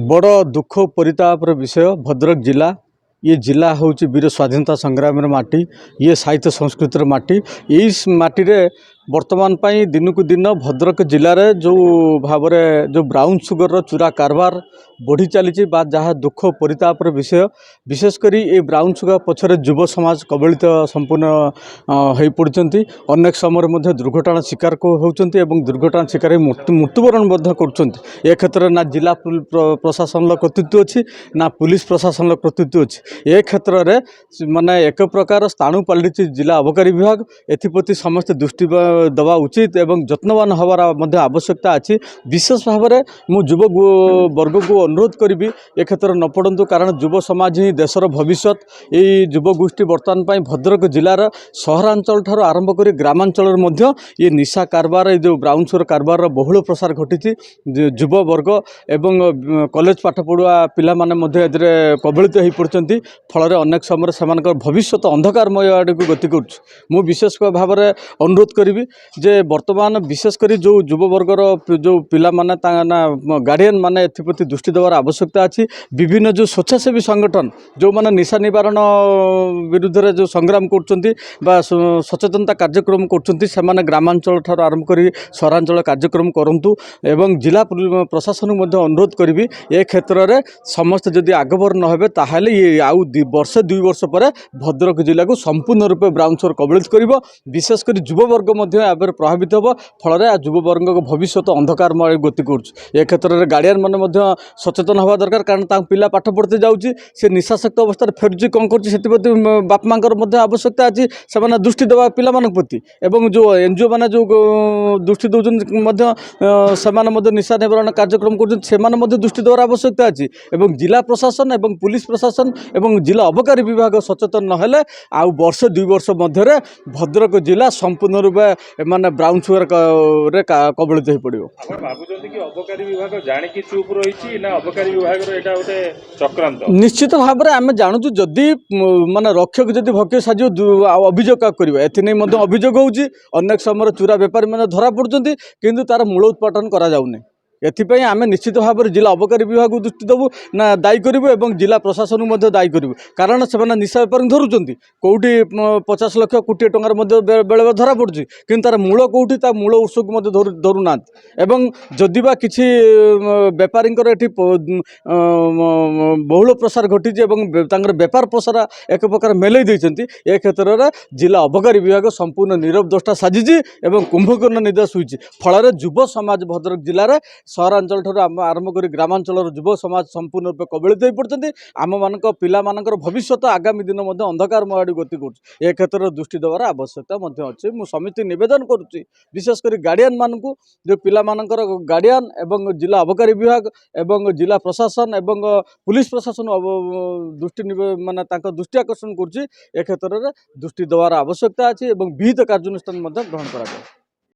बड़ दुख परितापर विषय भद्रक जिला। ये जिला हूँ वीर स्वाधीनता संग्राम माटी, ये साहित्य संस्कृतिर माटी। यही माटी रे वर्तमान पाई दिन को दिन भद्रक जिले में जो भाव जो ब्राउन सुगर चूरा कारबार बढ़ी चली जहाँ दुख परितापर विषय। विशेषकर ये ब्राउन सुगर पछरे युव समाज कबलित संपूर्ण हो पड़ती। अनेक समय दुर्घटना शिकार होती, दुर्घटना शिकार मृत्युवरण कर क्षेत्र में ना जिला प्रशासन कर्तृत्व अच्छी ना पुलिस प्रशासन कर्तृत्व अच्छी। ए क्षेत्र में माने एक प्रकार स्थाणु पलटि जिला अबकारी विभाग। एप्रति समस्त दृष्टि दवा उचित एवं जत्नवान हवार आवश्यकता अच्छी। विशेष भाव में मु युव वर्ग को अनुरोध करी ए क्षेत्र न पड़तु, कारण युव समाज ही देशर भविष्य। यही युव गोष्ठी बर्तमान भद्रक जिलार सहरांचल ठार आरंभ कर ग्रामांचल ये निशा कारबार जो ब्राउन सुगर कारबार बहुल प्रसार घटी। युव वर्ग एवं कॉलेज पाठ पढ़ुआ पिला माने कबलित हो पड़ते। फल अनेक समय से भविष्य अंधकारमय आड़ को गति कर। विशेष भाव में अनुरोध करी जे वर्तमान विशेषकर जो युव वर्गर जो पिला माने गार्डियन माने एप्रति दृष्टि देवार आवश्यकता अच्छी। विभिन्न जो स्वेच्छासेवी संगठन जो माने निशा निवारण विरुद्ध रे जो संग्राम कर सचेतनता कार्यक्रम कर ग्रामांचल ठार आरंभ कर सहरांचल कार्यक्रम करंतु एवं जिला प्रशासन अनुरोध करी ए क्षेत्र में समस्त जदि आगभर न हे ताहले ये आउ वर्षे 2 वर्ष पर भद्रक जिला को संपूर्ण रूपे ब्राउन सुगर कबलित कर। विशेषकर युव वर्ग प्रभावित हो। फल युव वर्ग भविष्य अंधकारमय गति कर। ए क्षेत्र में गार्डियन मैंने सचेतन हवा दरकार, कारण पिला पाठ पढ़ते जाऊँगी से निशाशक्त अवस्था फेरुची कौन कर बाप माँ आवश्यकता अच्छी से दृष्टि देवा पिला प्रति। एवं जो एनजीओ मैंने जो दृष्टि दौरान निशा निवारण कार्यक्रम कर दृष्टि देवार आवश्यकता अच्छी। एवं जिला प्रशासन एवं पुलिस प्रशासन एवं जिला अबकारी विभाग सचेतन नहेले आउ वर्ष 2 वर्ष मध्य भद्रक जिला संपूर्ण रूपे माने ब्राउन सुगर कबलित हो पड़ो। अबकारी विभाग जानिकी चुप रही ना अबकारी विभाग एटा गोटे चक्रांत। निश्चित भाव में आम जानूँ जदि माने रक्षक जदि भक्ष्य साज अभियोग क्या कर अभियोग होची। अनेक समय चूरा बेपारी मैंने धरा पड़ते किंतु तार मूल उत्पादन करा जाउनी। एथिपाई आम निश्चित भाव में जिला अबकारी विभाग को दृष्टि देवु ना दायी करूँ और जिला प्रशासन को दायी करूँ, कारण से निशा बेपारी धरुंच कौटी 50 लाख कोटी टंकार बेले बेले धरा पड़ी कि तार मूल कौटी मूल उत्स को धरुना। एवं जदिबा किसी बेपारी बहुल प्रसार घटी बेपार प्रसार एक प्रकार मेलई देती। ए क्षेत्र में जिला अबकारी विभाग संपूर्ण नीरव दृष्टा साजिची और कुंभकर्ण निदेश होती। फल युव समाज भद्रक जिले में सहरांचल ठार आरंभ कर ग्रामांचल युव समाज संपूर्ण रूप कबलित हो पड़ते। आम मान पिला भविष्य आगामी दिन अंधकारमय आड़ गति कर। ए क्षेत्र में दृष्टि देवार आवश्यकता अच्छी। मुझे समिति नवेदन करुच्ची विशेषकर गार्डियन मान जो पिला मानकर गार्डियन एवं जिला अबकारी विभाग एवं जिला प्रशासन एवं पुलिस प्रशासन दृष्टि माने दृष्टि आकर्षण कर। क्षेत्र में दृष्टि देवार आवश्यकता अच्छी और विहित कार्यानुष्ठान ग्रहण करा।